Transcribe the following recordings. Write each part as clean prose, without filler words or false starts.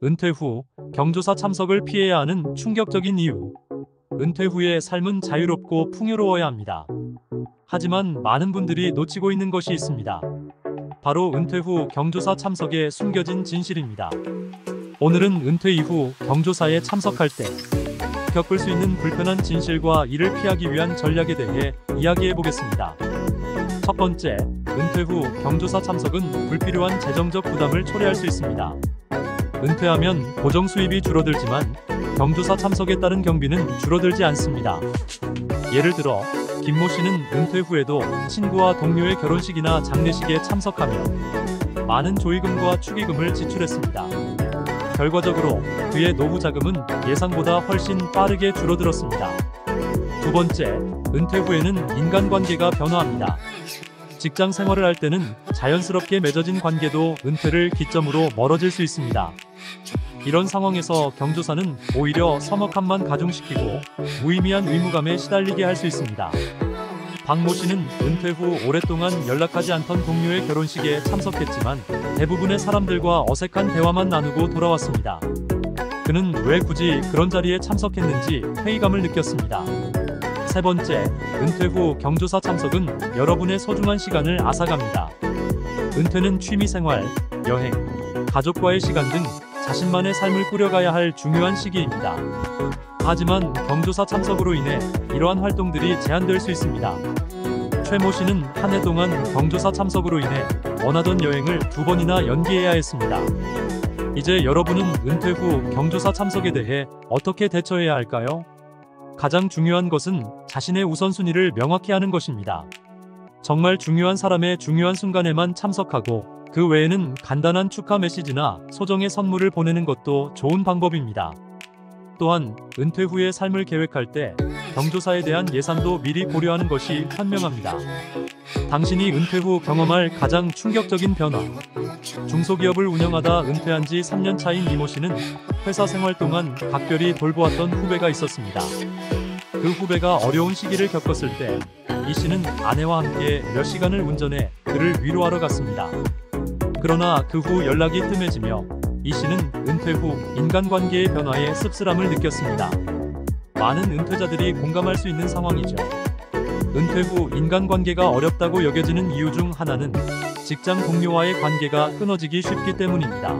은퇴 후 경조사 참석을 피해야 하는 충격적인 이유. 은퇴 후의 삶은 자유롭고 풍요로워야 합니다. 하지만 많은 분들이 놓치고 있는 것이 있습니다. 바로 은퇴 후 경조사 참석에 숨겨진 진실입니다. 오늘은 은퇴 이후 경조사에 참석할 때 겪을 수 있는 불편한 진실과 이를 피하기 위한 전략에 대해 이야기해 보겠습니다. 첫 번째, 은퇴 후 경조사 참석은 불필요한 재정적 부담을 초래할 수 있습니다. 은퇴하면 고정 수입이 줄어들지만 경조사 참석에 따른 경비는 줄어들지 않습니다. 예를 들어 김모 씨는 은퇴 후에도 친구와 동료의 결혼식이나 장례식에 참석하며 많은 조의금과 축의금을 지출했습니다. 결과적으로 그의 노후 자금은 예상보다 훨씬 빠르게 줄어들었습니다. 두 번째, 은퇴 후에는 인간관계가 변화합니다. 직장 생활을 할 때는 자연스럽게 맺어진 관계도 은퇴를 기점으로 멀어질 수 있습니다. 이런 상황에서 경조사는 오히려 서먹함만 가중시키고 무의미한 의무감에 시달리게 할 수 있습니다. 박모 씨는 은퇴 후 오랫동안 연락하지 않던 동료의 결혼식에 참석했지만 대부분의 사람들과 어색한 대화만 나누고 돌아왔습니다. 그는 왜 굳이 그런 자리에 참석했는지 회의감을 느꼈습니다. 세 번째, 은퇴 후 경조사 참석은 여러분의 소중한 시간을 앗아갑니다. 은퇴는 취미생활, 여행, 가족과의 시간 등 자신만의 삶을 꾸려가야 할 중요한 시기입니다. 하지만 경조사 참석으로 인해 이러한 활동들이 제한될 수 있습니다. 최모 씨는 한 해 동안 경조사 참석으로 인해 원하던 여행을 2번이나 연기해야 했습니다. 이제 여러분은 은퇴 후 경조사 참석에 대해 어떻게 대처해야 할까요? 가장 중요한 것은 자신의 우선순위를 명확히 하는 것입니다. 정말 중요한 사람의 중요한 순간에만 참석하고 그 외에는 간단한 축하 메시지나 소정의 선물을 보내는 것도 좋은 방법입니다. 또한 은퇴 후의 삶을 계획할 때 경조사에 대한 예산도 미리 고려하는 것이 현명합니다. 당신이 은퇴 후 경험할 가장 충격적인 변화. 중소기업을 운영하다 은퇴한 지 3년 차인 이모 씨는 회사 생활 동안 각별히 돌보았던 후배가 있었습니다. 그 후배가 어려운 시기를 겪었을 때 이 씨는 아내와 함께 몇 시간을 운전해 그를 위로하러 갔습니다. 그러나 그 후 연락이 뜸해지며 이 씨는 은퇴 후 인간관계의 변화에 씁쓸함을 느꼈습니다. 많은 은퇴자들이 공감할 수 있는 상황이죠. 은퇴 후 인간관계가 어렵다고 여겨지는 이유 중 하나는 직장 동료와의 관계가 끊어지기 쉽기 때문입니다.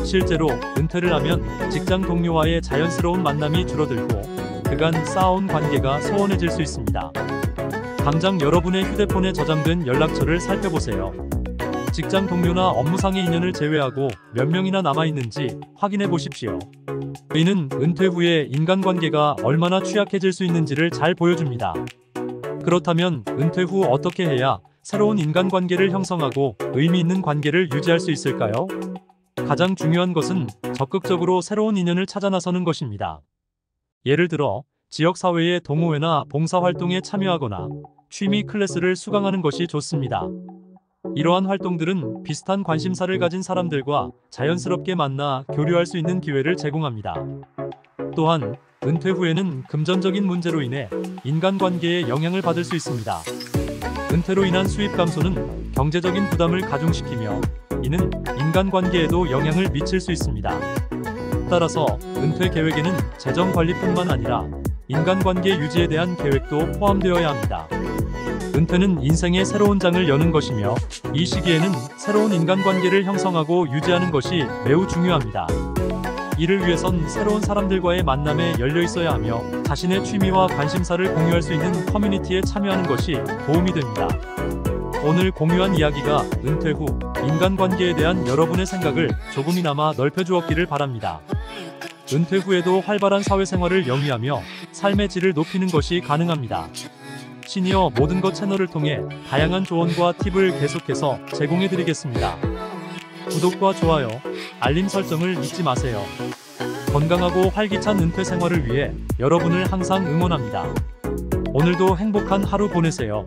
실제로 은퇴를 하면 직장 동료와의 자연스러운 만남이 줄어들고 그간 쌓아온 관계가 소원해질 수 있습니다. 당장 여러분의 휴대폰에 저장된 연락처를 살펴보세요. 직장 동료나 업무상의 인연을 제외하고 몇 명이나 남아있는지 확인해 보십시오. 이는 은퇴 후에 인간관계가 얼마나 취약해질 수 있는지를 잘 보여줍니다. 그렇다면 은퇴 후 어떻게 해야 새로운 인간관계를 형성하고 의미 있는 관계를 유지할 수 있을까요? 가장 중요한 것은 적극적으로 새로운 인연을 찾아 나서는 것입니다. 예를 들어 지역사회의 동호회나 봉사활동에 참여하거나 취미 클래스를 수강하는 것이 좋습니다. 이러한 활동들은 비슷한 관심사를 가진 사람들과 자연스럽게 만나 교류할 수 있는 기회를 제공합니다. 또한 은퇴 후에는 금전적인 문제로 인해 인간관계에 영향을 받을 수 있습니다. 은퇴로 인한 수입 감소는 경제적인 부담을 가중시키며 이는 인간관계에도 영향을 미칠 수 있습니다. 따라서 은퇴 계획에는 재정 관리뿐만 아니라 인간관계 유지에 대한 계획도 포함되어야 합니다. 은퇴는 인생의 새로운 장을 여는 것이며 이 시기에는 새로운 인간관계를 형성하고 유지하는 것이 매우 중요합니다. 이를 위해선 새로운 사람들과의 만남에 열려 있어야 하며 자신의 취미와 관심사를 공유할 수 있는 커뮤니티에 참여하는 것이 도움이 됩니다. 오늘 공유한 이야기가 은퇴 후 인간관계에 대한 여러분의 생각을 조금이나마 넓혀주었기를 바랍니다. 은퇴 후에도 활발한 사회생활을 영위하며 삶의 질을 높이는 것이 가능합니다. 시니어 모든 것 채널을 통해 다양한 조언과 팁을 계속해서 제공해드리겠습니다. 구독과 좋아요, 알림 설정을 잊지 마세요. 건강하고 활기찬 은퇴 생활을 위해 여러분을 항상 응원합니다. 오늘도 행복한 하루 보내세요.